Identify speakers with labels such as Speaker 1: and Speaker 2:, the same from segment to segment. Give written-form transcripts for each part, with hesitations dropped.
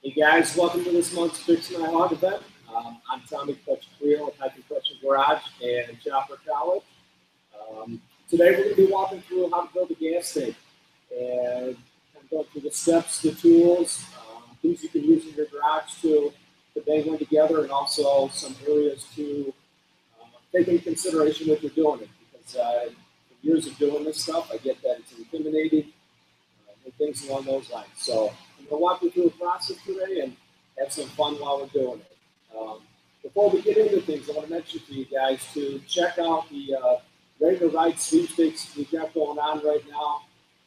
Speaker 1: Hey guys, welcome to this month's Fix My Hog event. I'm Tommy Clutch Creal with Construction Garage and Chopper College. Today we're going to be walking through how to build a gas tank and going through the steps, the tools, things you can use in your garage to bang one together, and also some areas to take into consideration if you're doing it. Because years of doing this stuff, I get that it's intimidating and things along those lines. So I'm going to walk you through a process today and have some fun while we're doing it. Before we get into things, I want to mention to you guys to check out the regular ride sweepstakes we've got going on right now.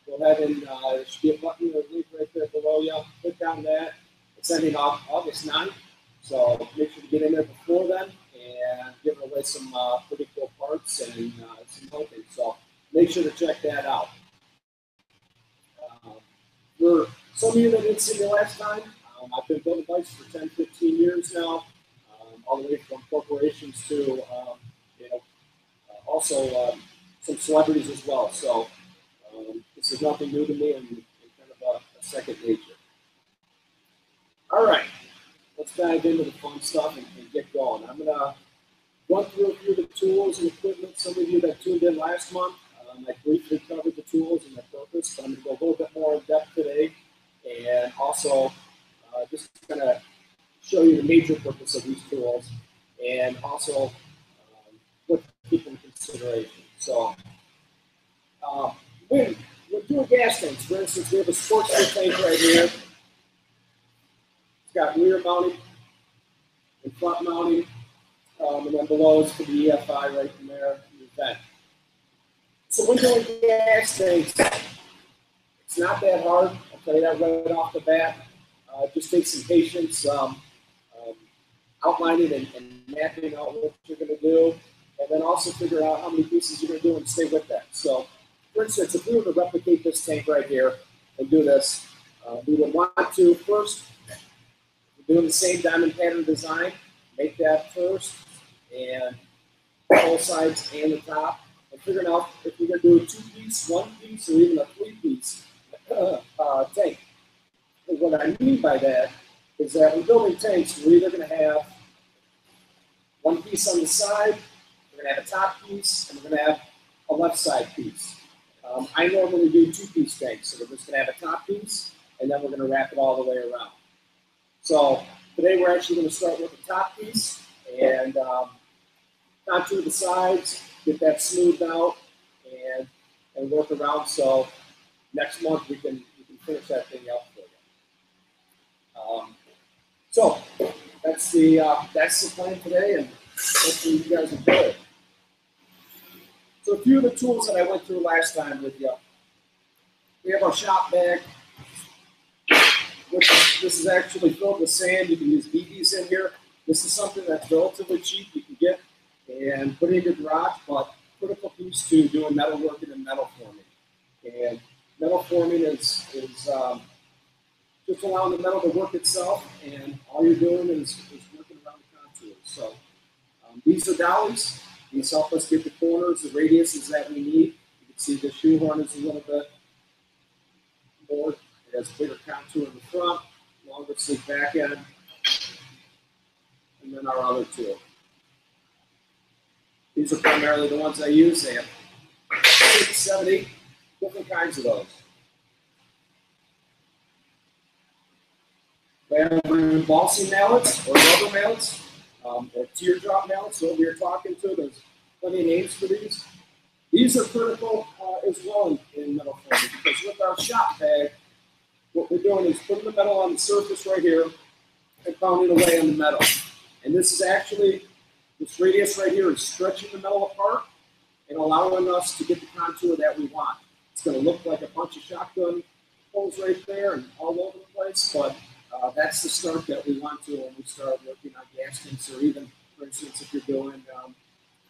Speaker 1: Go ahead and there should be a button or a link right there below you. Click on that. It's ending off August 9th, so make sure to get in there before then and give away some pretty cool parts and some other things. So make sure to check that out. For some of you that didn't see me last time, I've been building bikes for 10, 15 years now, all the way from corporations to also some celebrities as well. So this is nothing new to me and kind of a second nature. All right, let's dive into the fun stuff and get going. I'm going to run through a few of the tools and equipment. Some of you that tuned in last month, I briefly covered the tools and their purpose, but I'm going to go a little bit more in depth today and also just kind of show you the major purpose of these tools and also what to keep in consideration. So we're doing gas tanks. For instance, we have a sportsman tank right here. It's got rear mounting and front mounting, and then below is for the EFI right from there, the vent. So when doing gas tanks, it's not that hard. I'll tell you that right off the bat. It just takes some patience, outlining and mapping out what you're going to do, and then also figure out how many pieces you're going to do and stay with that. So, for instance, if we were to replicate this tank right here and do this, we would want to first, we're doing the same diamond pattern design, make that first, and both sides and the top, and figuring out if we're going to do a 2-piece, 1-piece, or even a 3-piece tank. And what I mean by that is that when building tanks, we're either going to have one piece on the side, we're going to have a top piece, and we're going to have a left side piece. I normally do 2-piece tanks, so we're just going to have a top piece, and then we're going to wrap it all the way around. So today we're actually going to start with the top piece and contour the sides, get that smoothed out, and work around so next month we can finish that thing up for you. So that's the plan today, and hopefully you guys enjoy it. So a few of the tools that I went through last time with you. We have our shop bag, which this is actually filled with sand. You can use BBs in here. This is something that's relatively cheap. You can get and put it in your garage, but critical piece to doing metal working and metal forming. And metal forming is just allowing the metal to work itself, and all you're doing is working around the contours. So these are dollies. These help us get the corners, the radiuses that we need. You can see the shoehorn is a little bit more. It has a bigger contour in the front, longer sleek back end, and then our other tool. These are primarily the ones I use. They have 6, 7, 8 different kinds of those. We have embossing mallets or rubber mallets or teardrop mallets. So we are talking to, there's plenty of names for these. These are critical as well in metal forming, because with our shop bag, what we're doing is putting the metal on the surface right here and pounding away on the metal. And this is actually, this radius right here is stretching the metal apart and allowing us to get the contour that we want. It's going to look like a bunch of shotgun holes right there and all over the place, but that's the start that we want to when we start working on gas tanks, or even, for instance, if you're doing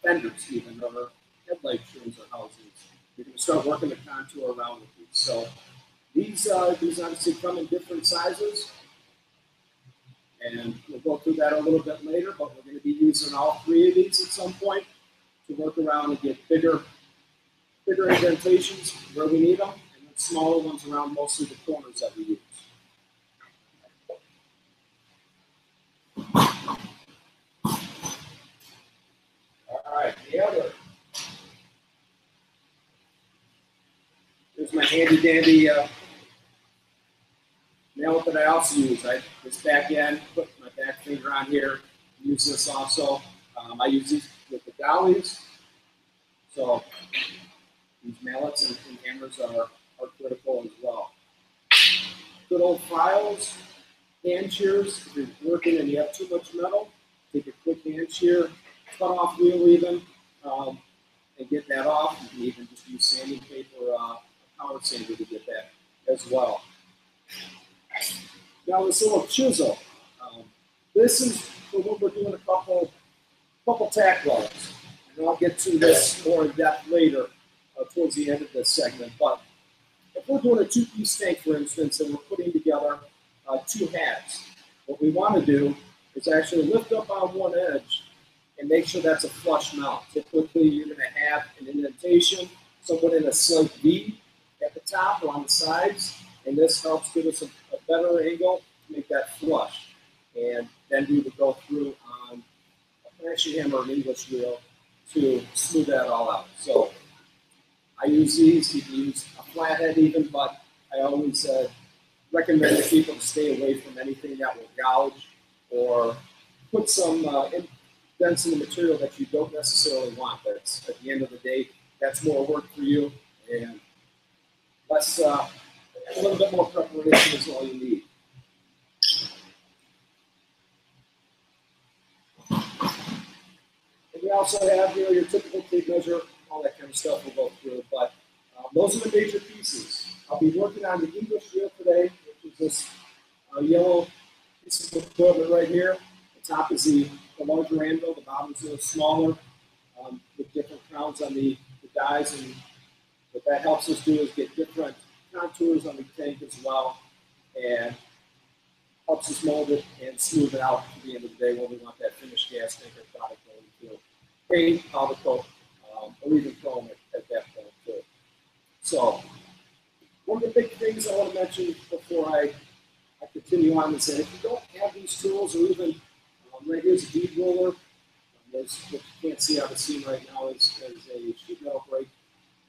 Speaker 1: fenders even, or headlight trims or housings. You're going to start working the contour around with these. So these obviously come in different sizes, and we'll go through that a little bit later, but we're going to be using all 3 of these at some point to work around and get bigger indentations where we need them, and then smaller ones around mostly the corners that we use. handy dandy mallet that I also use. This back end, put my back finger on here, use this also. I use these with the dollies. So these mallets and hammers are critical as well. Good old files, hand shears. If you're working and you have too much metal, take a quick hand shear, cut off wheel even, and get that off. You can even just use sanding paper or power sander to get that as well. Now this little chisel. This is for when we're doing a couple tack welds. And I'll get to this more in depth later towards the end of this segment. But if we're doing a two-piece tank, for instance, and we're putting together two halves, what we want to do is actually lift up on one edge and make sure that's a flush mount. Typically, you're going to have an indentation, somewhat in a slight V at the top or on the sides, and this helps give us a better angle to make that flush. And then we would go through on a flashing hammer or an English wheel to smooth that all out. So I use these. You can use a flathead even, but I always recommend to people to stay away from anything that will gouge or put some dents in the material that you don't necessarily want. That's at the end of the day, that's more work for you, and less a little bit more preparation is all you need. And we also have your typical tape measure, all that kind of stuff we'll go through. But those are the major pieces. I'll be working on the English wheel today, which is this yellow piece of equipment right here. The top is the larger anvil, the bottom is a little smaller, with different crowns on the dies. And what that helps us do is get different contours on the tank as well, and helps us mold it and smooth it out at the end of the day when we want that finished gas tank or product going to paint, powder coat, or even chrome at that point too. So one of the big things I want to mention before I continue on is that if you don't have these tools, or even right here's a bead roller, what you can't see on the scene right now is a sheet metal brake.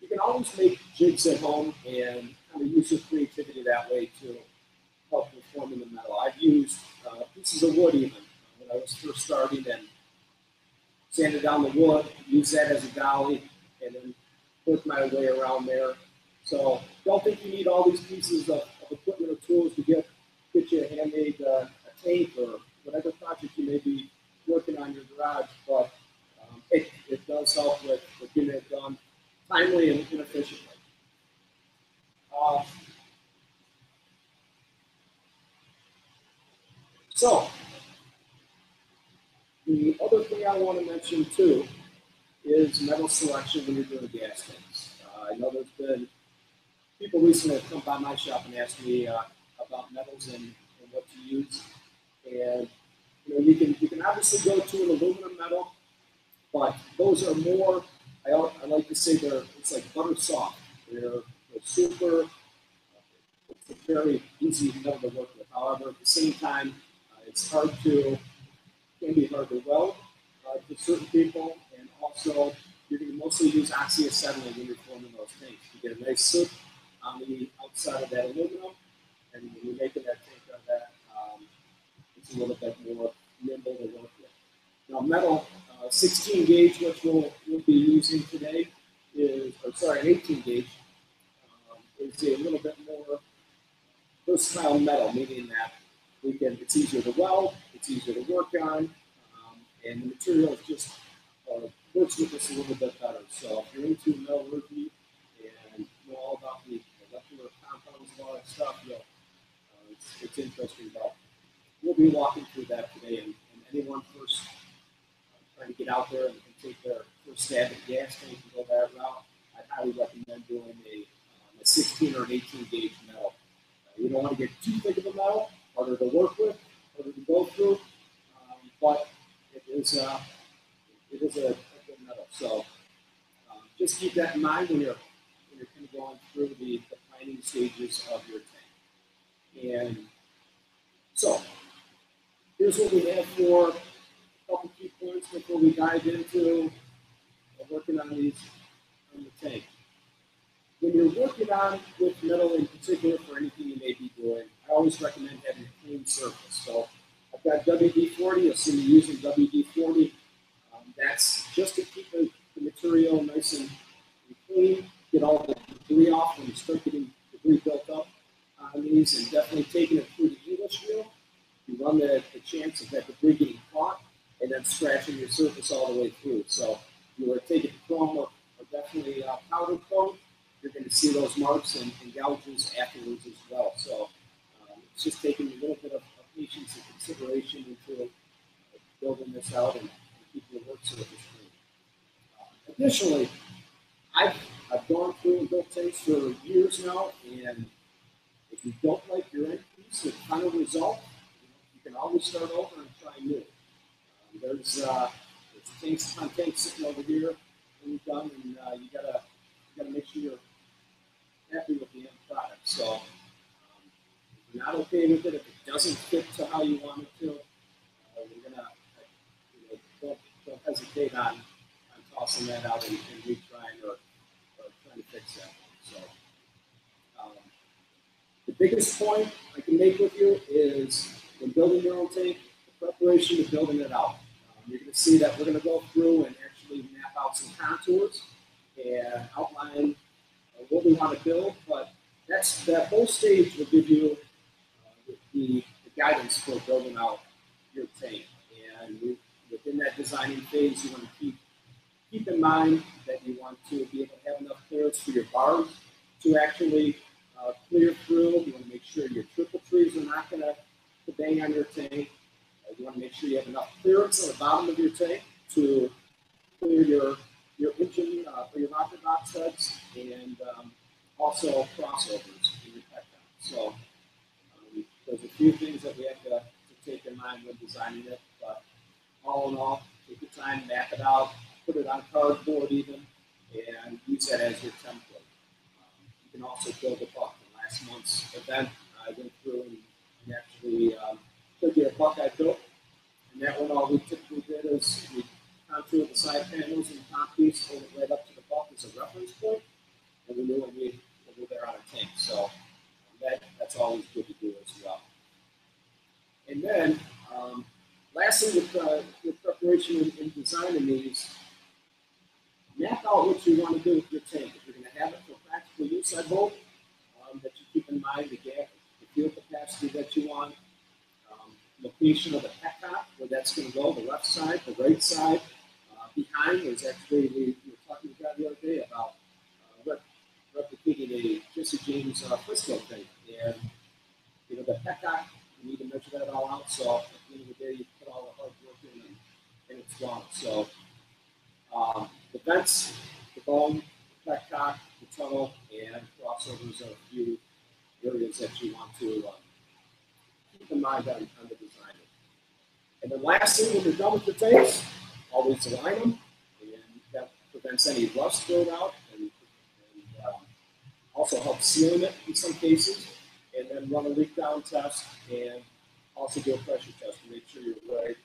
Speaker 1: You can always make jigs at home and kind of use your creativity that way to help with forming the metal. I've used pieces of wood even when I was first starting, and sanded down the wood, use that as a dolly, and then work my way around there. So don't think you need all these pieces of equipment or tools to get you a handmade a tank or whatever project you may be working on in your garage, but it does help with getting it done timely and efficiently. So the other thing I want to mention too is metal selection when you're doing gas tanks. I know there's been people recently have come by my shop and asked me about metals and what to use. And you can obviously go to an aluminum metal, but those are more, I like to say it's like butter soft. They're super, it's a very easy metal to work with. However, at the same time, can be hard to weld for certain people, and also you're going to mostly use oxyacetylene when you're forming those tanks. You get a nice soot on the outside of that aluminum, and when you're making that tank out of that, it's a little bit more nimble to work with. Now, metal 16 gauge, which we'll be using today, an 18 gauge, is a little bit more versatile metal, meaning that it's easier to weld, it's easier to work on, and the material just works with us a little bit better. So if you're into metallurgy and know all about the molecular compounds and all that stuff, it's interesting. But we'll be walking through that today, and anyone first trying to get out there and take their first stab at gas tank and go that route, I'd highly recommend doing a 16 or an 18 gauge metal. You don't want to get too thick of a metal, harder to work with, harder to go through, but it is a good metal. So just keep that in mind when you're kind of going through the planning stages of your tank. And so here's what we have for a couple key points before we dive into working on the tank. when you're working on with metal in particular for anything you may be doing, I always recommend having a clean surface. So I've got WD-40. You'll see me using WD-40. That's just to keep the material nice and clean, get all the debris off when you start getting debris built up on these, and definitely taking it through the English wheel. You run the chance of that debris getting caught and then scratching your surface all the way through. So if you were to take it chrome or definitely powder coat, you're going to see those marks and gouges afterwards as well. So it's just taking a little bit of patience and consideration into building this out and keeping your work surface clean. Additionally, I've gone through and built tanks for years now, and if you don't like your end piece, the final result, you can always start over and try new. There's tanks on tanks sitting over here when you're done, and you gotta make sure you're happy with the end product. So if you're not okay with it, if it doesn't fit to how you want it to, you're gonna don't hesitate on tossing that out and retrying or trying to fix that. So the biggest point I can make with you is when building your own tank, the preparation to building it out. You're going to see that we're going to go through and actually map out some contours and outline what we want to build, but that whole stage will give you the guidance for building out your tank. And within that designing phase, you want to keep in mind that you want to be able to have enough clearance for your bars to actually clear through. You want to make sure your triple trees are not going to bang on your tank. You want to make sure you have enough clearance on the bottom of your tank to clear your engine or your rocker box heads, and also crossovers in your pet down. So there's a few things that we have to take in mind when designing it, but all in all, take your time, map it out, put it on cardboard even, and use that as your template. You can also build a buck. In last month's event, I went through and actually took you a buck I built, and that one all we typically did is we contoured the side panels and the top piece, hold it right up to the buck as a reference point, and we knew when we were there on a tank. So that's always good to do as well. And then, lastly, with preparation and designing these, map out what you want to do with your tank. If you're going to have it for practical use, I hope that you keep in mind the gap, the fuel capacity that you want, location of the petcock, where that's going to go, the left side, the right side. Behind, there's actually, we were talking about the other day about replicating a Jesse James Frisco tank. And, the petcock, you need to measure that all out. So at the end of the day, you put all the hard work in and it's gone. So the vents, the bung, the petcock, the tunnel, and crossovers are a few areas that you want to keep in mind on the design. And then lastly, when you're done with the tanks, always align them, and that prevents any rust build-out and also helps sealing it in some cases. And then run a leak down test and also do a pressure test to make sure you're right.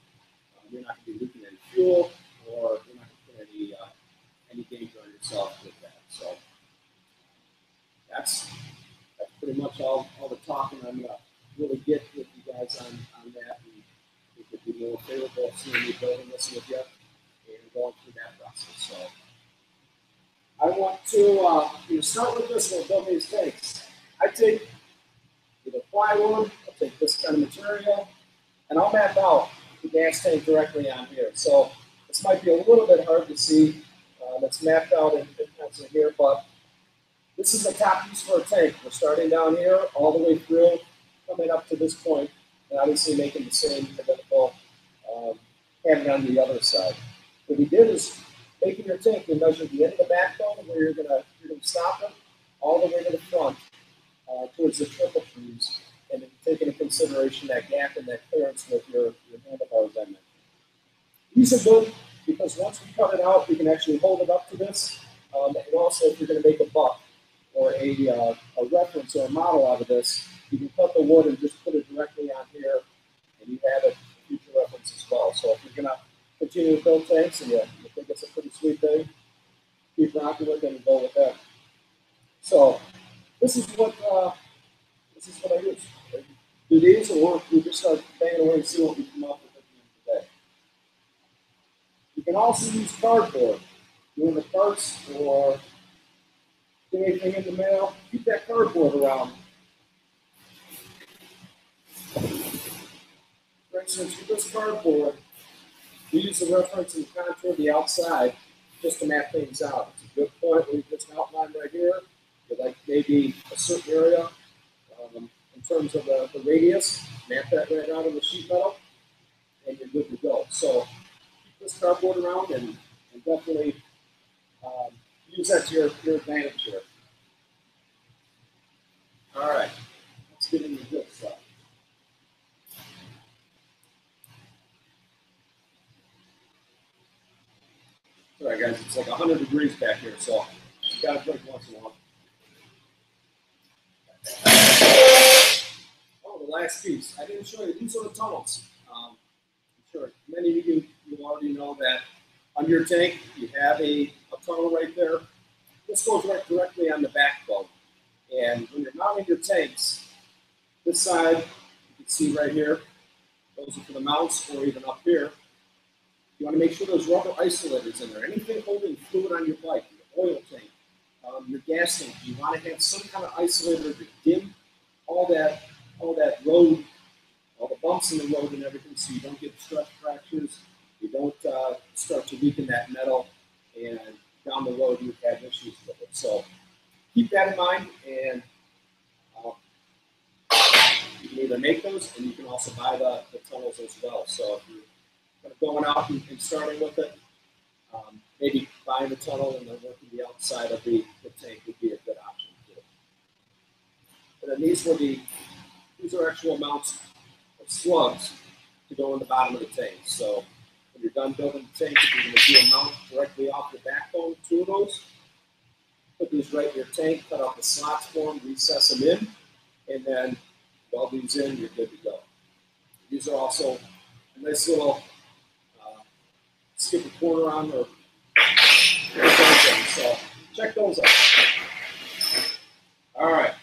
Speaker 1: You're not going to be leaking any fuel, or you're not going to put any danger on yourself with that. So that's pretty much all the talking I'm going to really get with you guys on that. And it would be more favorable seeing me building this with you and going through that process. So I want to start with this one, building these tanks. I take either plywood, I'll take this kind of material, and I'll map out the gas tank directly on here. So this might be a little bit hard to see. It's mapped out in pencil here, but this is the top piece for a tank. We're starting down here all the way through, coming up to this point, and obviously making the same identical having on the other side. What we did is making your tank, we measured the end of the backbone where you're gonna stop it all the way to the front. Towards the triple trees, and then take into consideration that gap and that clearance with your handlebars I mentioned. These are good because once we cut it out, we can actually hold it up to this. And also, if you're going to make a buck or a reference or a model out of this, you can cut the wood and just put it directly on here, and you have it for future reference as well. So if you're going to continue to build tanks and you think it's a pretty sweet thing, keep rocking with it and go with that. So this is what I use. Do these, or we just start banging away and see what we come up with at the end of the day. You can also use cardboard, doing the parts or do anything in the mail. Keep that cardboard around. For instance, with this cardboard, we use the reference and contour the outside just to map things out. It's a good point where you just outline right here. You like maybe a certain area in terms of the radius, map that right out on the sheet metal, and you're good to go. So keep this cardboard around and definitely use that to your advantage here. All right, let's get into this stuff. Sorry guys, it's like 100 degrees back here, so you gotta drink once in a while. Oh, the last piece. I didn't show you. These are the tunnels. I'm sure many of you already know that on your tank you have a tunnel right there. This goes right directly on the backbone. And when you're mounting your tanks, this side you can see right here, those are for the mounts, or even up here. You want to make sure there's rubber isolators in there. Anything holding fluid on your bike, your oil tank, your gas tank, you want to have some kind of isolator to dim all that road, all the bumps in the road and everything, so you don't get stress fractures, you don't start to weaken that metal, and down the road you have issues with it. So keep that in mind, and you can either make those, and you can also buy the tunnels as well. So if you're kind of going out and starting with it, maybe buying the tunnel and then working the outside of the tank would be a good option too. And then these are actual mounts of slugs to go in the bottom of the tank. So when you're done building the tank, you're going to do a mount directly off the backbone, 2 of those. Put these right in your tank, cut out the slots for them, recess them in, and then weld these in, you're good to go. These are also a nice little skip a corner on or so check those out. All right.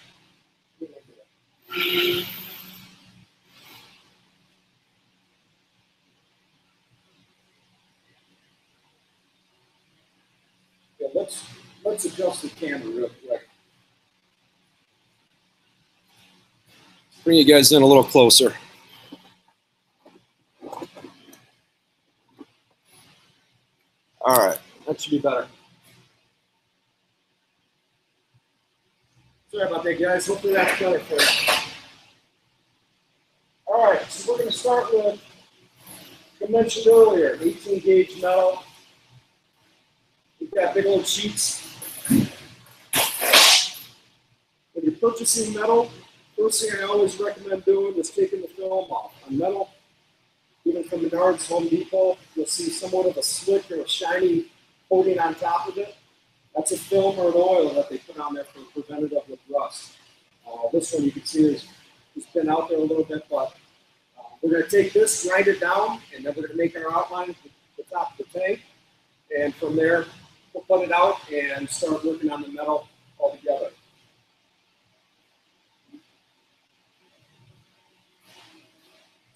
Speaker 1: Yeah, let's adjust the camera real quick. Bring you guys in a little closer. All right, that should be better. Sorry about that, guys. Hopefully that's better for you. All right, so we're going to start with, like I mentioned earlier, 18 gauge metal. We've got big old sheets. When you're purchasing metal, first thing I always recommend doing is taking the film off. On metal, even from Menards, Home Depot, you'll see somewhat of a slick or a shiny coating on top of it. That's a film or an oil that they put on there for preventative with rust. This one you can see has been out there a little bit, but we're going to take this, grind it down, and then we're going to make our outline at the top of the tank. And from there, we'll put it out and start working on the metal all together.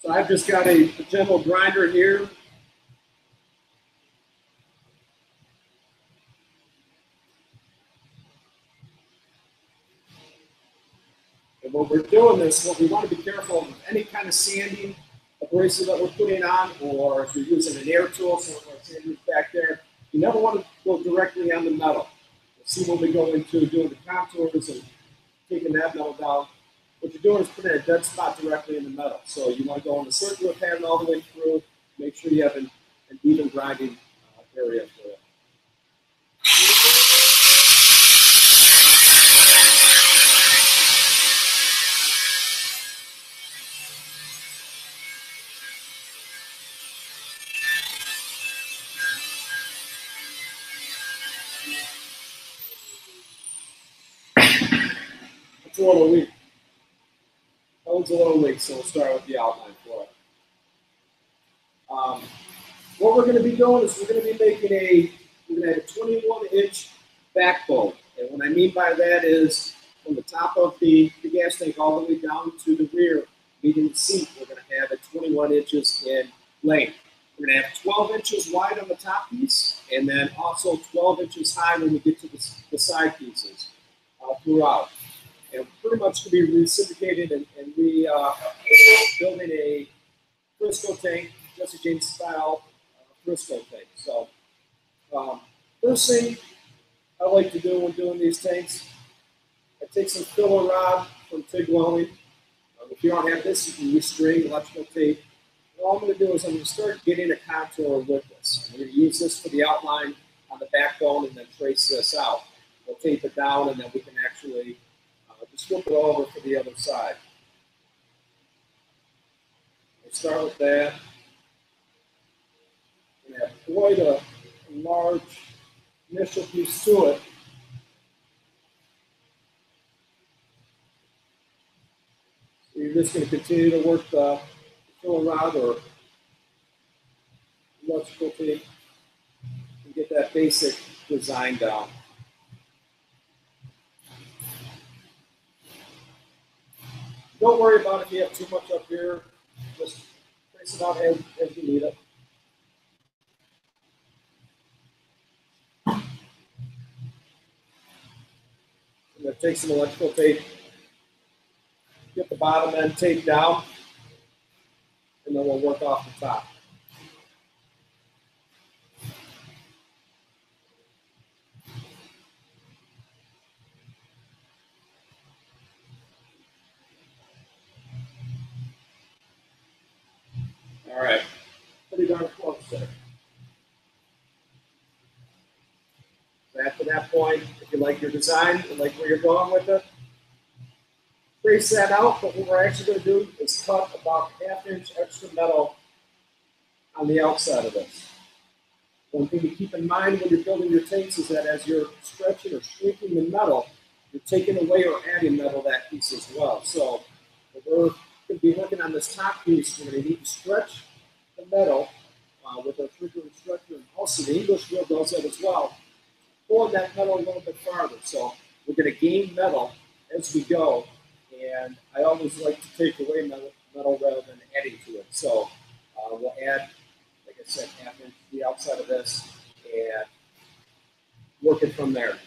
Speaker 1: So I've just got a general grinder here. And when we're doing this, what we want to be careful of any kind of sanding abrasive that we're putting on, or if you're using an air tool, so like sanders back there, you never want to go directly on the metal. You'll see when we go into doing the contours and taking that metal down, what you're doing is putting a dead spot directly in the metal. So you want to go on the circular pattern all the way through, make sure you have an even grinding area for it. It's a little weak. That one's a little weak, so we'll start with the outline for it. What we're going to be doing is we're going to be making we're going to have a 21-inch backbone. And what I mean by that is from the top of the gas tank all the way down to the rear, meeting the seat, we're going to have it 21 inches in length. We're going to have 12 inches wide on the top piece, and then also 12 inches high when we get to the side pieces throughout. And pretty much to be reciprocated, and we building a Frisco tank, Jesse James style Frisco tank. So first thing I like to do when doing these tanks, I take some filler rod from TIG welding. If you don't have this, you can use string, electrical tape. All I'm going to do is I'm going to start getting a contour with this. I'm going to use this for the outline on the backbone and then trace this out. We'll tape it down and then we can actually just flip it over for the other side. We'll start with that. We have quite a large initial piece to it. So you're just going to continue to work the filler rod or electrical tape and get that basic design down. Don't worry about if you have too much up here. Just trace it out as you need it. I'm going to take some electrical tape, get the bottom end taped down, and then we'll work off the top. All right, pretty darn close there. So after that point, if you like your design and like where you're going with it, trace that out, but what we're actually going to do is cut about ½ inch extra metal on the outside of this. One thing to keep in mind when you're building your tanks is that as you're stretching or shrinking the metal, you're taking away or adding metal to that piece as well. So if we're going to be working on this top piece, we're going to need to stretch the metal with our trigger and stretcher, and also the English wheel does that as well, pulling that metal a little bit farther. So we're going to gain metal as we go, and I always like to take away metal rather than adding to it. So we'll add, like I said, ½ inch to the outside of this and work it from there.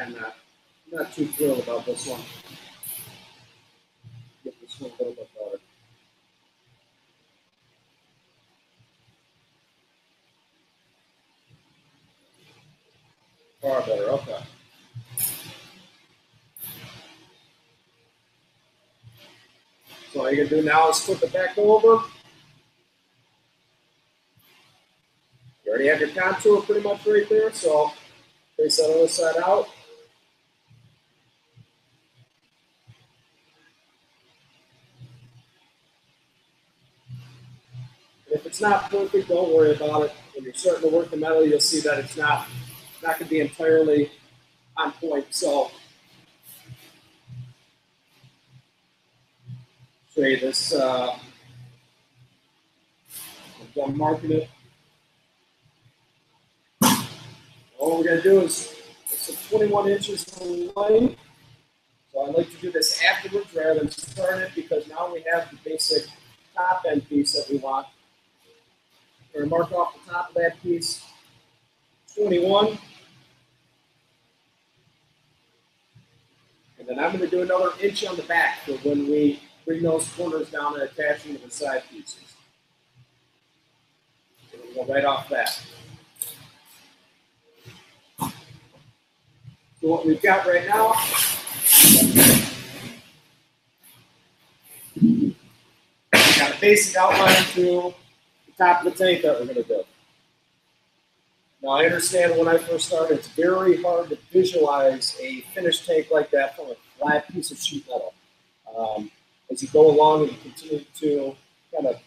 Speaker 1: And I'm not too thrilled about this one. Get this one a little bit better. Far better, okay. So all you're going to do now is flip it back over. You already have your contour pretty much right there, so face that other side out. If it's not perfect, don't worry about it. When you're starting to work the metal, you'll see that it's not going to be entirely on point. So show you this. I'm done marking it. All we're going to do is it's 21 inches in length. So I like to do this afterwards rather than start it because now we have the basic top end piece that we want. We're going to mark off the top of that piece 21. And then I'm going to do another inch on the back for when we bring those corners down and attach them to the side pieces. So we'll go right off that. So what we've got right now, we've got a basic outline to the top of the tank that we're going to do. Now I understand when I first started, it's very hard to visualize a finished tank like that from a flat piece of sheet metal. As you go along and you continue to kind of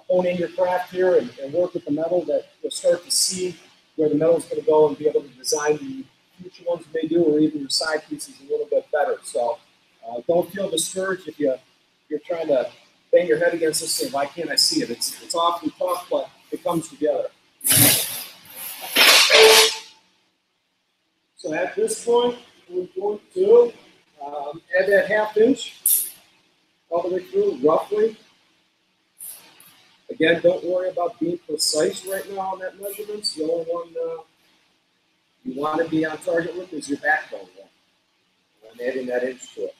Speaker 1: hone in your craft here and work with the metal, that you'll start to see where the metal is going to go and be able to design the future ones you may do, or even your side pieces a little bit better. So don't feel discouraged if you're trying to bang your head against this thing. Why can't I see it? It's awfully tough, but it comes together. So at this point, we're going to add that 1/2 inch all the way through, roughly. Again, don't worry about being precise right now on that measurements. The only one you want to be on target with is your backbone one. I'm adding that inch to it.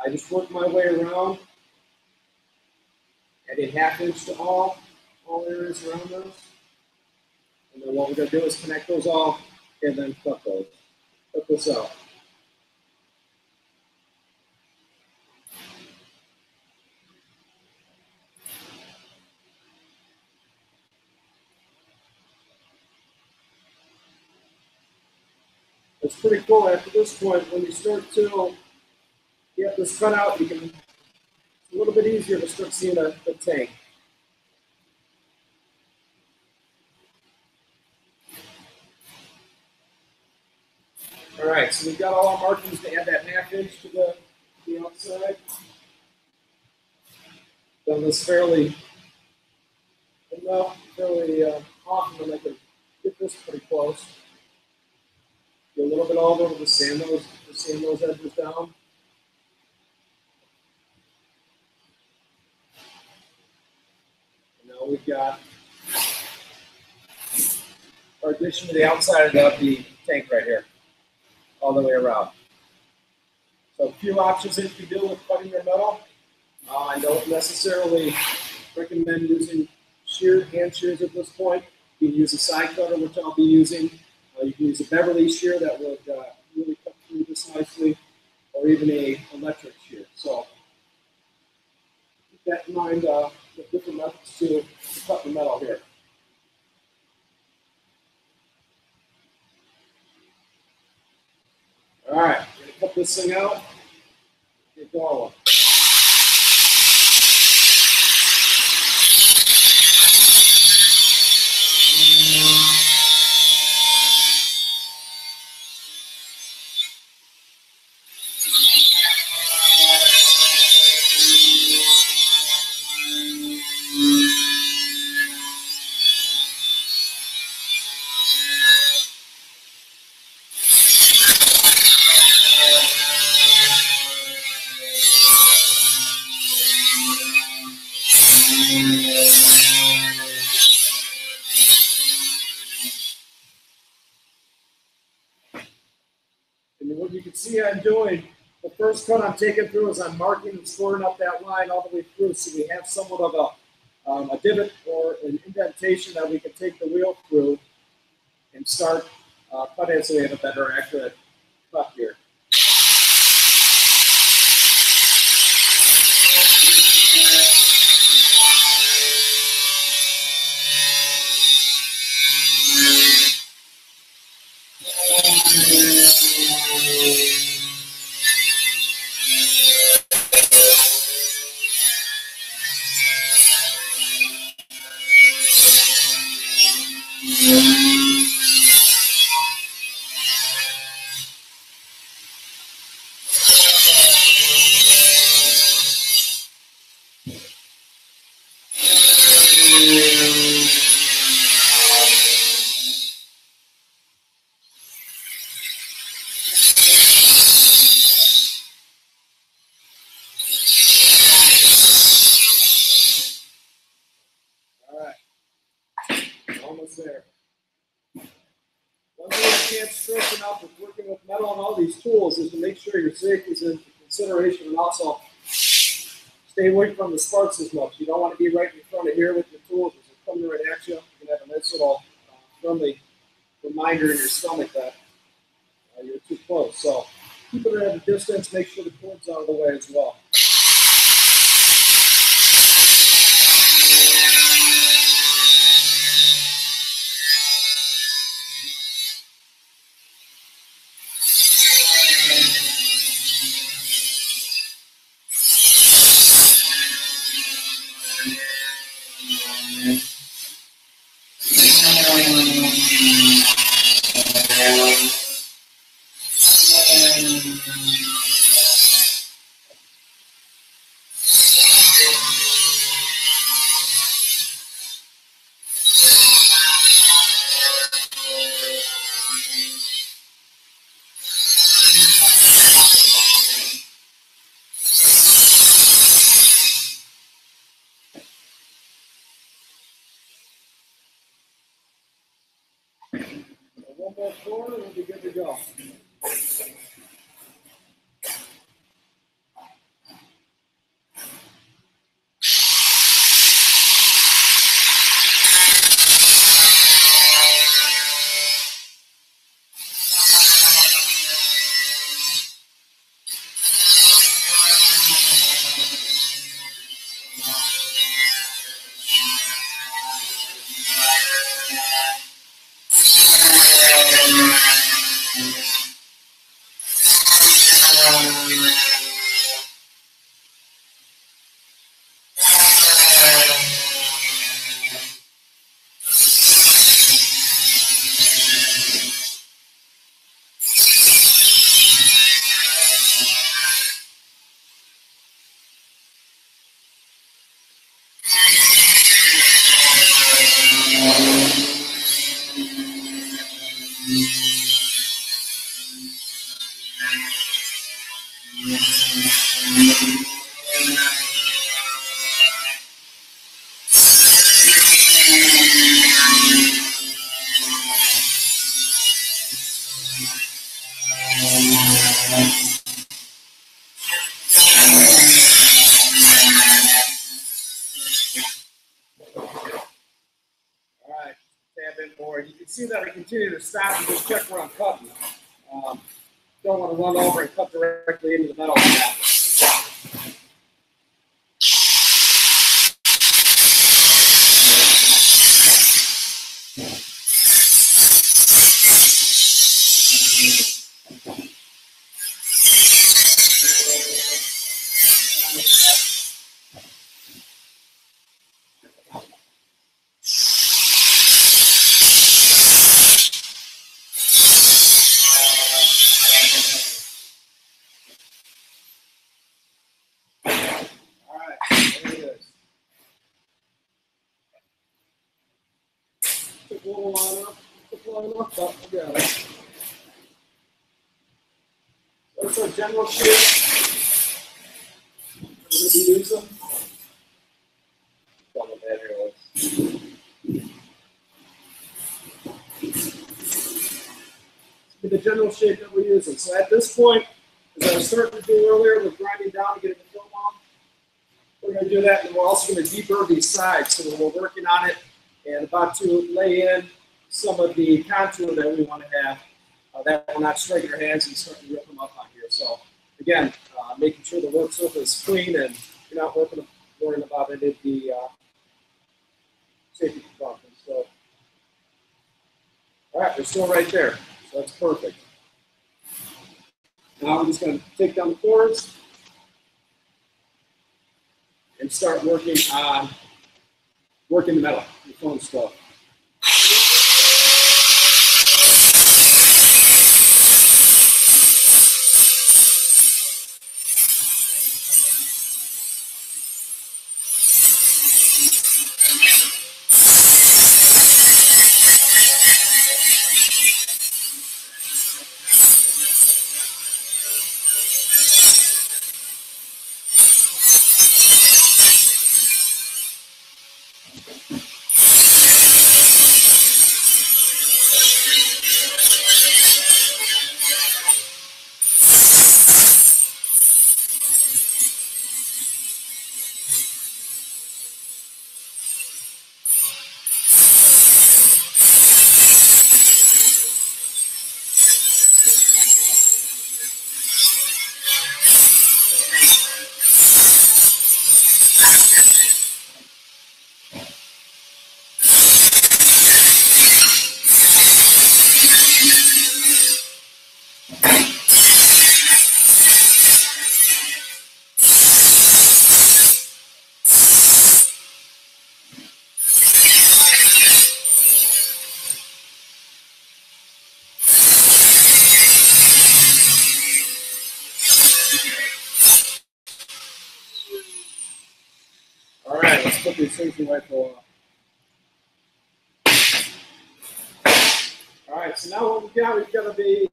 Speaker 1: I just work my way around, adding 1/2 inch to all areas around those. And then what we're going to do is connect those all and then cut those. Cut this out. It's pretty cool after this point when you start to get this cut out, you can, it's a little bit easier to start seeing the tank. All right, so we've got all our markings to add that 1/2 inch to the outside. Done this fairly often, and I can get this pretty close. Get a little bit all over to sand those edges down. And now we've got our addition to the outside of the tank right here, all the way around. So a few options that you can do with cutting your metal. I don't necessarily recommend using hand shears at this point. You can use a side cutter, which I'll be using. You can use a Beverly shear that would really cut through this nicely, or even a electric shear. So keep that in mind with different methods to cut the metal here. All right, we're going to cut this thing out. Get going. And what you can see I'm doing, the first cut I'm taking through is I'm marking and scoring up that line all the way through, so we have somewhat of a divot or an indentation that we can take the wheel through and start cutting, so we have a better accurate cut here. There. One thing I can't stress enough with working with metal and all these tools is to make sure your safety is in consideration, and also stay away from the sparks as much. You don't want to be right in front of here with your tools. As they're coming right at you, you can have a nice little friendly reminder in your stomach that you're too close. So keep it at a distance. Make sure the cord's out of the way as well. going, and we'll be good to go. You can see that I continue to stop and just check where I'm cutting. Don't want to run over and cut directly into the metal like that. Took a little line up, but I got it. That's our general shape we're going to be using. The general shape that we're using. So at this point, as I was starting to do earlier, we're grinding down to get it to film on. We're going to do that, and we're also going to deburr these sides. So we're working on it and about to lay in some of the contour that we want to have that will not strike our hands and start to rip them up on here. So again, making sure the work surface is clean and you're not worrying about any of the safety precautions. So, all right, we're still right there. So that's perfect. Now I'm just going to take down the corners and start working on the metal, the foam stuff. Let's put these things away for a while. All right, so now what we've got to be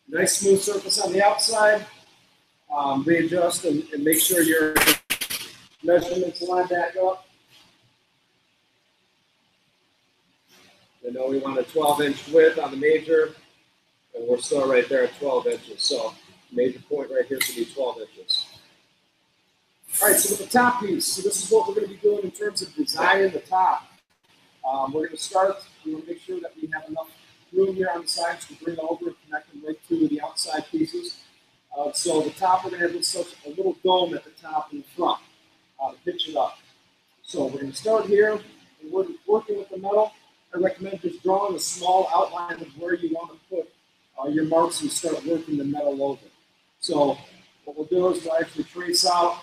Speaker 1: nice smooth surface on the outside. Readjust and make sure your measurements line back up. You know we want a 12-inch width on the major, and we're still right there at 12 inches. So major point right here should be 12 inches. All right, so with the top piece, so this is what we're going to be doing in terms of designing the top. We're going to start, we want to make sure that we have enough room here on the sides to bring over and connect them right to the outside pieces. So the top, we're going to have such a little dome at the top and the front to pitch it up. So we're going to start here, and we're working with the metal. I recommend just drawing a small outline of where you want to put your marks and start working the metal over. So what we'll do is we'll actually trace out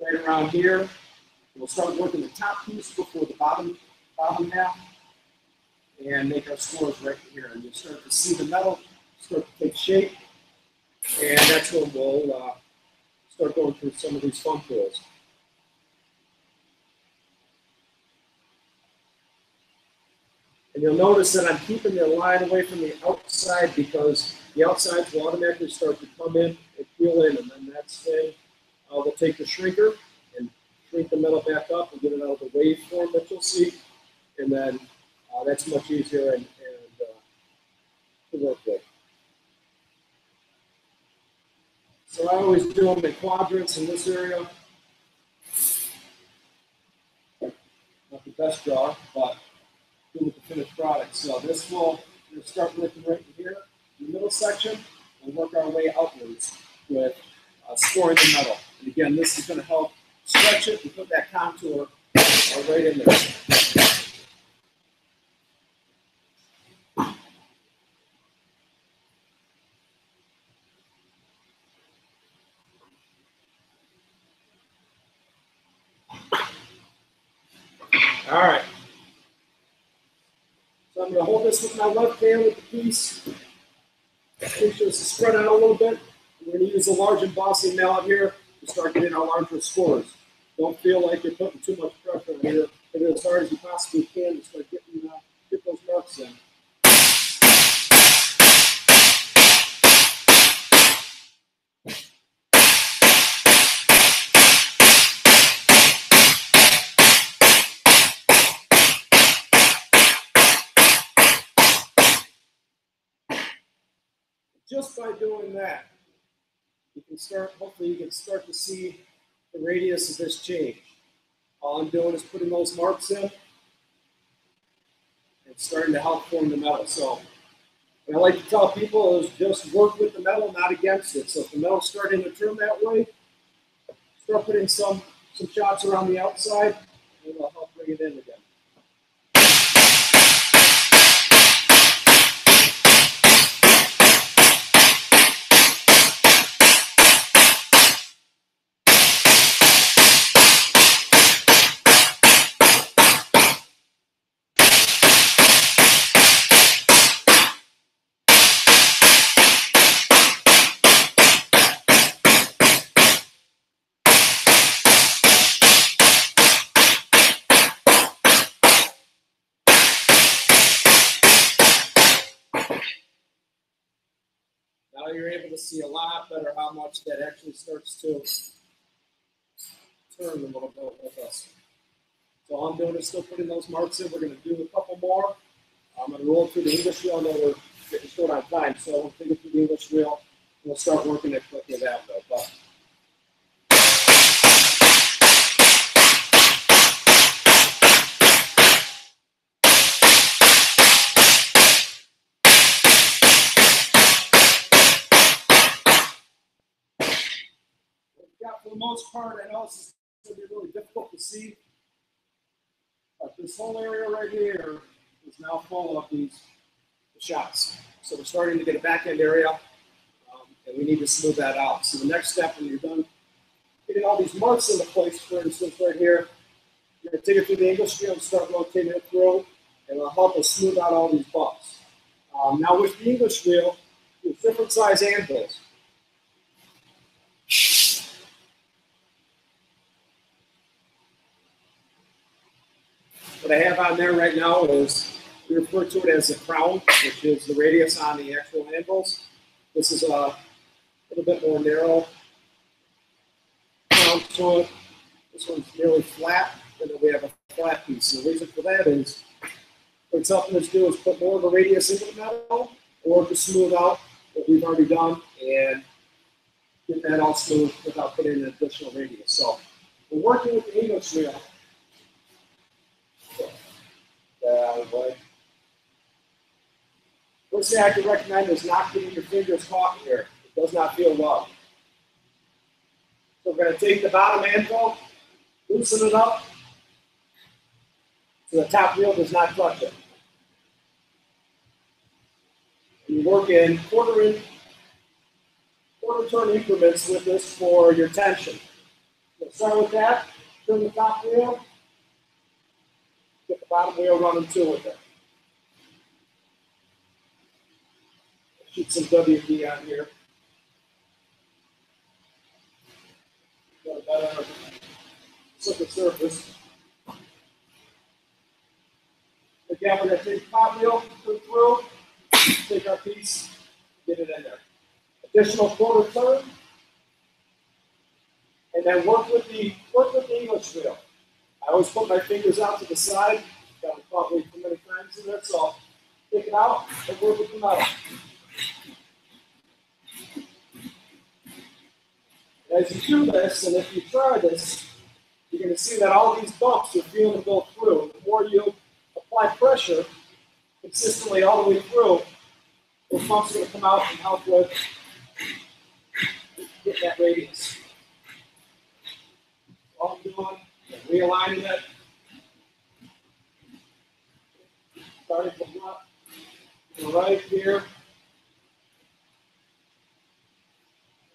Speaker 1: right around here. We'll start working the top piece before the bottom half and make our scores right here. And you'll start to see the metal start to take shape. And that's when we'll start going through some of these fun tools. And you'll notice that I'm keeping the line away from the outside because the outsides will automatically start to come in and peel in. And then that's when we'll take the shrinker and shrink the metal back up and get it out of the waveform that you'll see. And then that's much easier and to work with. So I always do them in quadrants in this area. Not the best draw, but do with the finished product. So this will start working right in here, in the middle section, and work our way outwards with scoring the metal. And again, this is going to help stretch it and put that contour right in there. All right. So I'm going to hold this with my left hand with the piece. Make sure this is spread out a little bit. We're going to use a large embossing mallet here to start getting our larger scores. Don't feel like you're putting too much pressure on here. Hit it as hard as you possibly can to start getting get those marks in. Just by doing that, you can start, hopefully you can start to see the radius of this change. All I'm doing is putting those marks in and starting to help form the metal. So what I like to tell people is just work with the metal, not against it. So if the metal's starting to turn that way, start putting some shots around the outside, and it'll help bring it in again. Now you're able to see a lot better how much that actually starts to turn a little bit with us. So all I'm doing is still putting those marks in. We're going to do a couple more. I'm going to roll through the English wheel. I know we're getting short on time, so we'll take it through the English wheel. And we'll start working it quickly that way. But for the most part, I know it's going to be really difficult to see, but this whole area right here is now full of these shots. So we're starting to get a back end area, and we need to smooth that out. So the next step, when you're done getting all these marks into place, for instance, right here, you're going to take it through the English wheel and start rotating it through, and it'll help us smooth out all these bumps. Now with the English wheel, there's different size anvils. What I have on there right now is, we refer to it as a crown, which is the radius on the actual anvils. This is a little bit more narrow crown to it. This one's nearly flat, and then we have a flat piece. And the reason for that is What it's helping us do is put more of a radius into the metal or to smooth out what we've already done and get that all smooth without putting an additional radius. So we're working with the English reel. First thing I can recommend is not getting your fingers caught here. It does not feel well. So we're going to take the bottom anvil, loosen it up so the top wheel does not touch it. You work in quarter turn increments with this for your tension. So start with that, turn the top wheel, get the bottom wheel running too with it. Shoot some WD on here. Got a better slicker surface. Again, we're going to take the top wheel, put it through, take our piece, get it in there. Additional quarter turn, and then work with the English wheel. I always put my fingers out to the side. Got probably too many times in it, so take it out and work with the metal. As you do this, and if you try this, you're going to see that all these bumps you're feeling go through. The more you apply pressure consistently all the way through, those bumps are going to come out and help with get that radius. All I'm doing is realigning it. Starting from left to right here.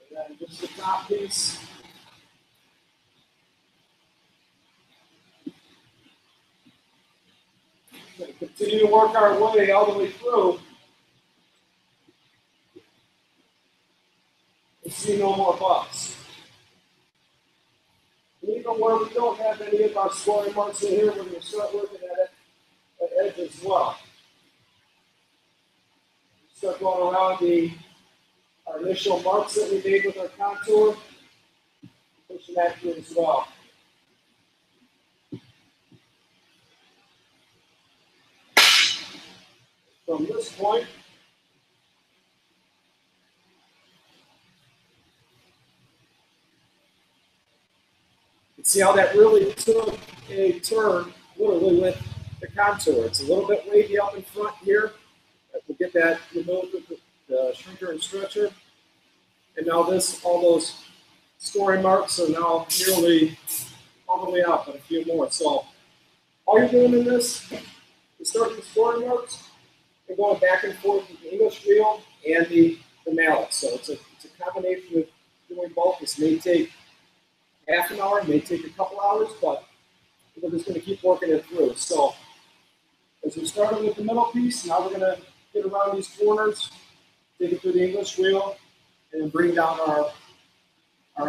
Speaker 1: And then just the top piece. We're going to continue to work our way all the way through. We'll see no more bumps. Even where we don't have any of our scoring marks in here, we're going to start working at it at edge as well. Start going around our initial marks that we made with our contour, pushing that through as well. From this point, you can see how that really took a turn literally with the contour. It's a little bit wavy up in front here. We'll get that removed with the shrinker and stretcher. And now all those scoring marks are now nearly all the way up, but a few more. So all you're doing in this is starting the scoring marks and going back and forth with the English reel and the mallet. So it's a combination of doing both. This may take half an hour, may take a couple hours, but we're just going to keep working it through. So as we started with the middle piece, now we're going to get around these corners, take it through the English reel, and then bring down our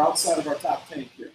Speaker 1: outside of our top tank here.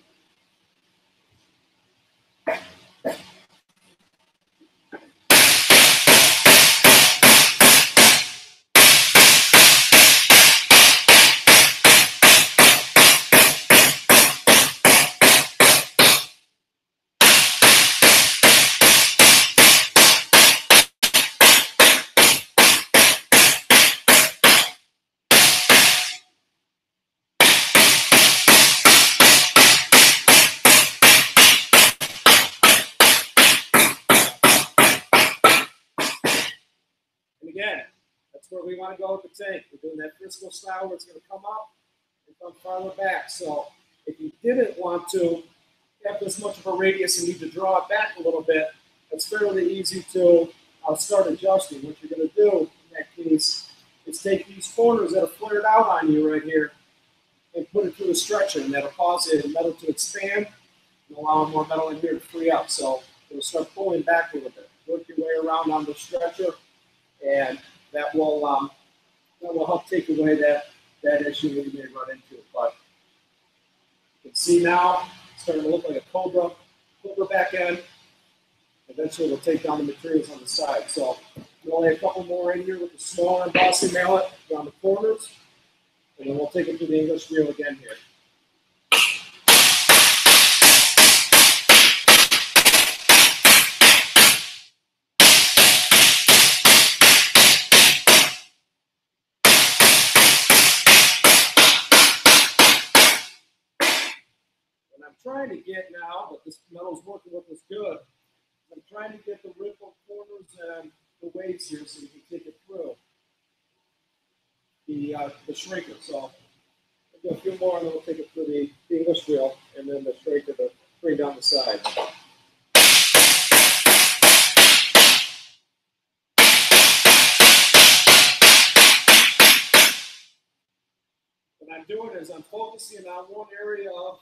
Speaker 1: Again, that's where we want to go with the tank. We're doing that Frisco style where it's going to come up and come farther back. So if you didn't want to have this much of a radius and need to draw it back a little bit, it's fairly easy to start adjusting. What you're going to do in that case is take these corners that are flared out on you right here and put it through the stretcher, and that'll cause the metal to expand and allow more metal in here to free up. So it'll start pulling back a little bit. Work your way around on the stretcher, and that will help take away that issue that you may run into. But you can see now it's starting to look like a cobra back end. Eventually we'll take down the materials on the side. So we'll only have a couple more in here with the smaller embossing mallet around the corners, and then we'll take it to the English reel again here. trying to get now, but this metal's working with us good. I'm trying to get the ripple corners and the waves here so we can take it through the shrinker. So I'll do a few more and then we'll take it through the English wheel and then the shrinker to bring down the side. What I'm doing is I'm focusing on one area of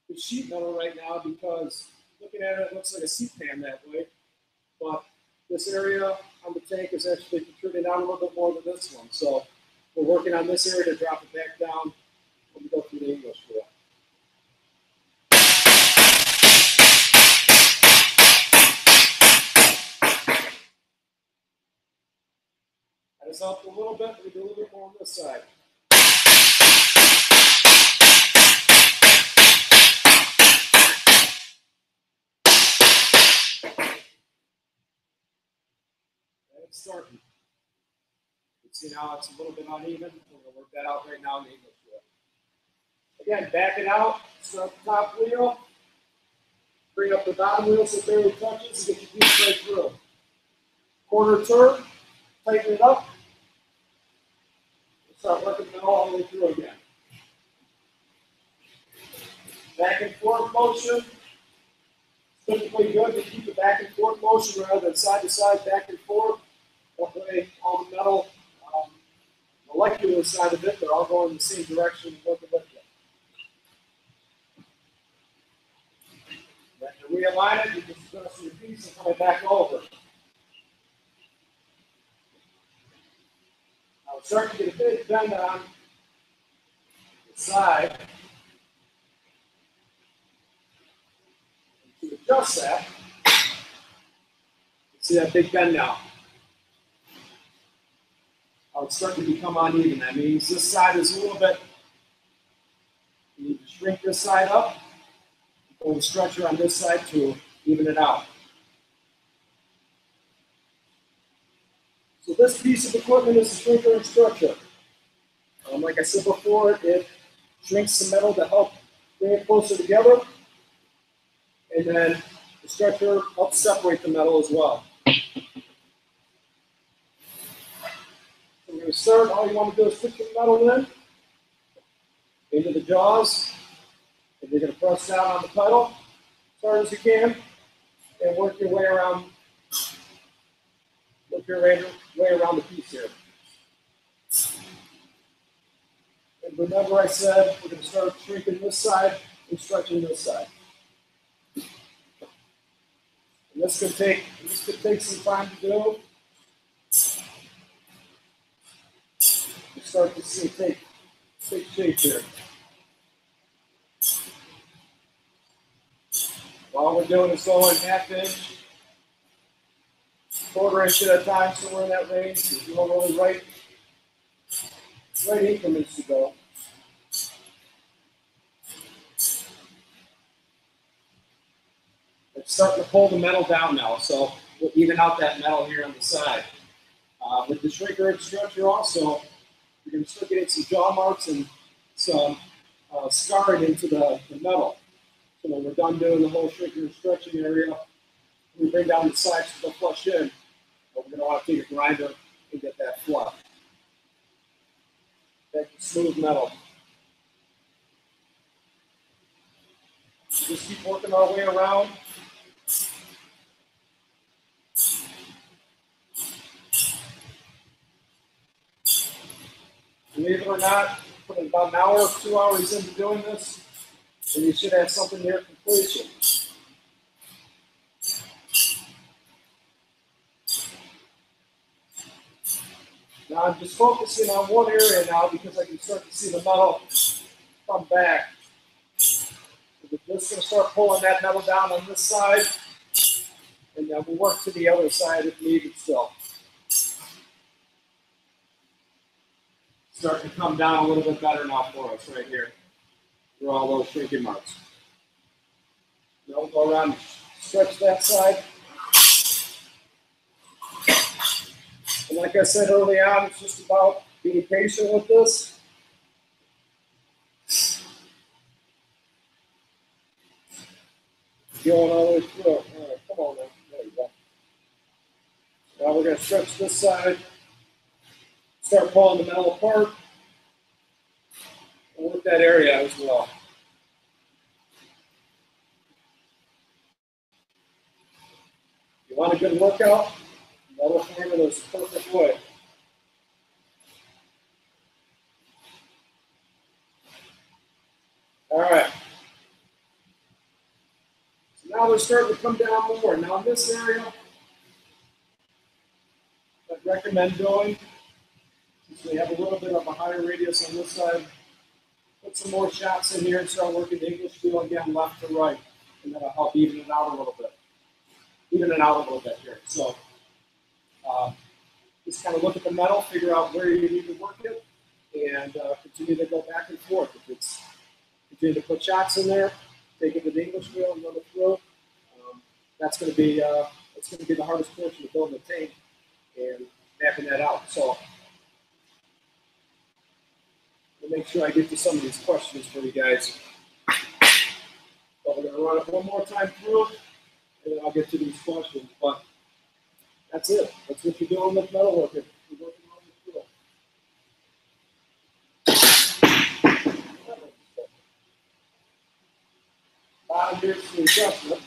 Speaker 1: the sheet metal right now because looking at it, it looks like a seat pan that way. But this area on the tank is actually protruding out a little bit more than this one. So we're working on this area to drop it back down when we go through the English wheel. That is up a little bit, we do a little bit more on this side. It's starting. You can see now it's a little bit uneven. We're going to work that out right now in the English wheel. Again, back it out, start the top wheel, bring up the bottom wheel so it barely touches and get your piece right through. Quarter turn, tighten it up, and start working it all the way through again. Back and forth motion. It's typically good to keep the back and forth motion rather than side to side, back and forth. That way, all the metal, molecular side of it, they're all going in the same direction and working with it. Then you realign it, you can adjust your piece and come it back over. Now we're starting to get a big bend on the side. To adjust that, see that big bend now. Oh, it's starting to become uneven. That means this side is a little bit, you need to shrink this side up, pull the stretcher on this side to even it out. So this piece of equipment is the shrinker and stretcher. Like I said before, it shrinks the metal to help bring it closer together. And then the stretcher helps separate the metal as well. So we're going to start, all you want to do is put the metal into the jaws, and you're going to press down on the pedal as hard as you can, and work your way around the piece here. And remember I said we're going to start shrinking this side and stretching this side. And this could take some time to do. You start to see it take shape here. All we're doing is going ½ inch, quarter inch at a time, somewhere in that range. There's no really right increments to go. It's starting to pull the metal down now, so we'll even out that metal here on the side. With the shrinker and stretcher also, you're going to start getting some jaw marks and some scarring into the metal. So when we're done doing the whole shrinker and stretching area, we bring down the sides to the flush in, but we're going to want to take a grinder and get that flush. That's smooth metal. Just keep working our way around. Believe it or not, put about an hour or 2 hours into doing this, and you should have something near completion. Now I'm just focusing on one area now because I can start to see the metal come back. We're just going to start pulling that metal down on this side, and then we'll work to the other side if needed still. Starting to come down a little bit better now for us right here through all those shrinking marks. Now we'll go around and stretch that side. And like I said early on, it's just about being patient with this. Going all the way through. All right, come on now. There you go. Now we're going to stretch this side, start pulling the metal apart, and work that area out as well. If you want a good workout, metal formula is the perfect way. All right. So now they're starting to come down more. Now in this area, I'd recommend going, since we have a little bit of a higher radius on this side, put some more shots in here and start working the English wheel again, left to right. And that'll help even it out a little bit. Even it out a little bit here. So just kind of look at the metal, figure out where you need to work it, and continue to go back and forth. If it's continue to put shots in there, take it to the English wheel and run it through. That's going to be the hardest portion of building the tank and mapping that out. So we'll make sure I get to some of these questions for you guys. But we're going to run it one more time through, and then I'll get to these questions. But that's it. That's what you're doing with metalworking. You're working on the tool. Bottom here's the adjustment.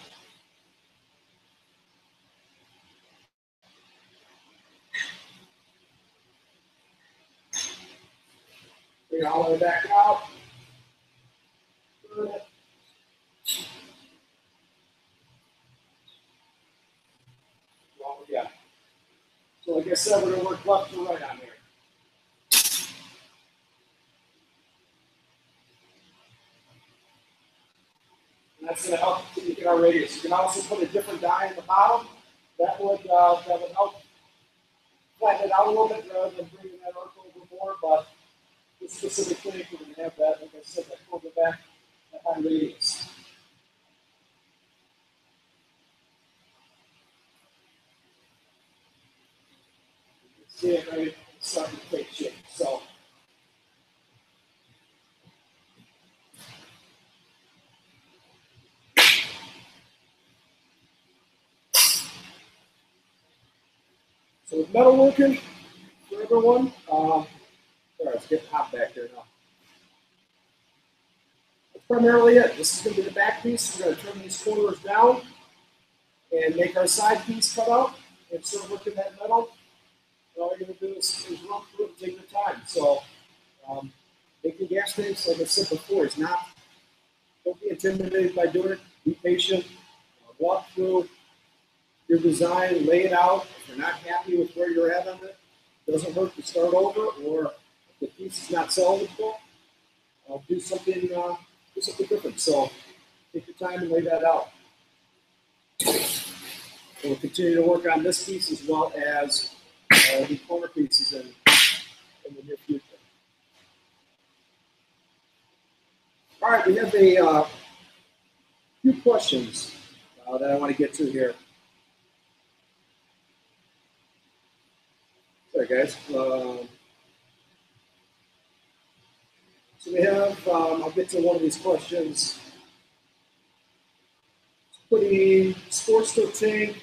Speaker 1: Bring it all the way back out. Yeah. So like I said, we're going to work left to right on there. And that's going to help you get our radius. You can also put a different die in the bottom. That would help flatten it out a little bit rather than bringing that arc over more. But this specific thing, we're going to have that, like I said, that over back, that high radius. See it right, it's starting to take shape. So with metalworking, for everyone, sorry, it's getting hot back there now. That's primarily it. This is going to be the back piece. We're going to turn these corners down and make our side piece cut out and start working that metal. And all you're going to do is run through it and take your time. So making gas tanks, like I said before, is not, don't be intimidated by doing it. Be patient. Walk through your design, lay it out. If you're not happy with where you're at on it, it doesn't hurt to start over. Or if the piece is not salvageable, do something different. So take your time and lay that out. We'll continue to work on this piece as well as the corner pieces in the near future. All right, we have a few questions that I want to get to here. Sorry, guys. So we have, I'll get to one of these questions. Putting Sportster tank,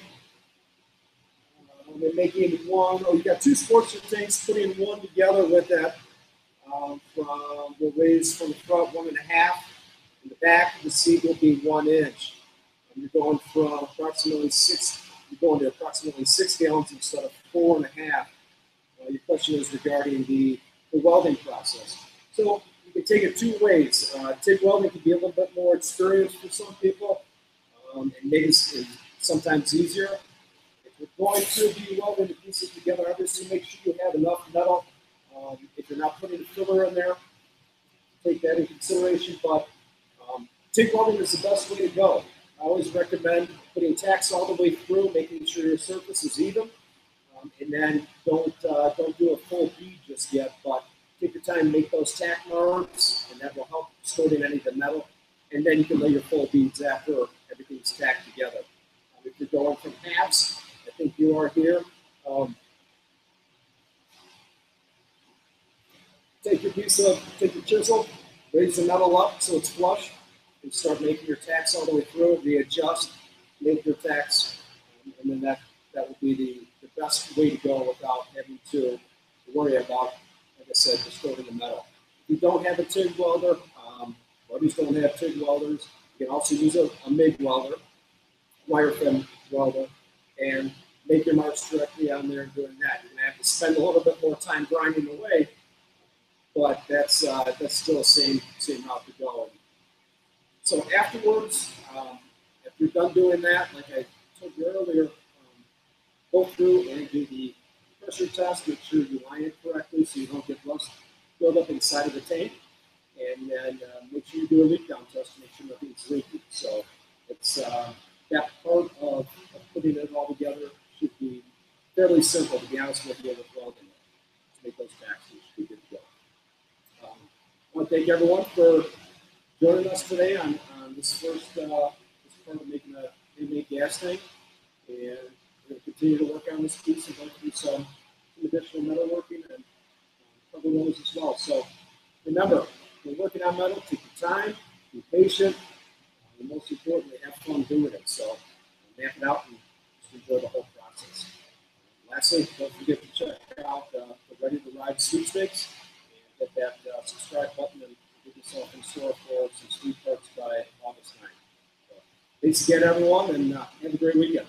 Speaker 1: we're making one, you got two Sportster tanks, putting one together with that from the ways from the front 1.5, and the back of the seat will be 1 inch. You're going from approximately 6 gallons instead of 4.5. Your question is regarding the welding process. So you can take it two ways. TIG welding can be a little bit more experienced for some people, and maybe sometimes easier. If you're going to be welding the pieces together, obviously make sure you have enough metal. If you're not putting a filler in there, take that in consideration. But TIG welding is the best way to go. I always recommend putting tacks all the way through, making sure your surface is even, and then don't do a full bead just yet. But take your time, make those tack marks, and that will help storing any of the metal. And then you can lay your full beads after everything's tacked together. If you're going from halves, I think you are here. Take your chisel, raise the metal up so it's flush, You start making your tacks all the way through, readjust, make your tacks, and then that will be the best way to go without having to worry about, like I said, distorting the metal. If you don't have a TIG welder, welders don't have TIG welders, you can also use a MIG welder, wire thin welder, and make your marks directly on there and doing that. You're going to have to spend a little bit more time grinding away, but that's still the same route to go. And so afterwards, if you're done doing that, like I told you earlier, go through and do the pressure test. Make sure you line it correctly so you don't get rust build up inside of the tank. And then make sure you do a leak down test to make sure nothing's leaking. So it's that part of putting it all together should be fairly simple, to be honest with you, with welding. To make those tacks, you should be good to go. I want to thank everyone for joining us today on this first part of making a handmade gas tank. And we're going to continue to work on this piece and go through some additional metalworking and cover those as well. So remember, when you're working on metal, take your time, be patient, and most importantly, have fun doing it. So map it out and just enjoy the whole process. Lastly, don't forget to check out the Ready to Ride sweepstakes and hit that subscribe button and get yourself in store for some sweet parts by August 9th. So, thanks again, everyone, and have a great weekend.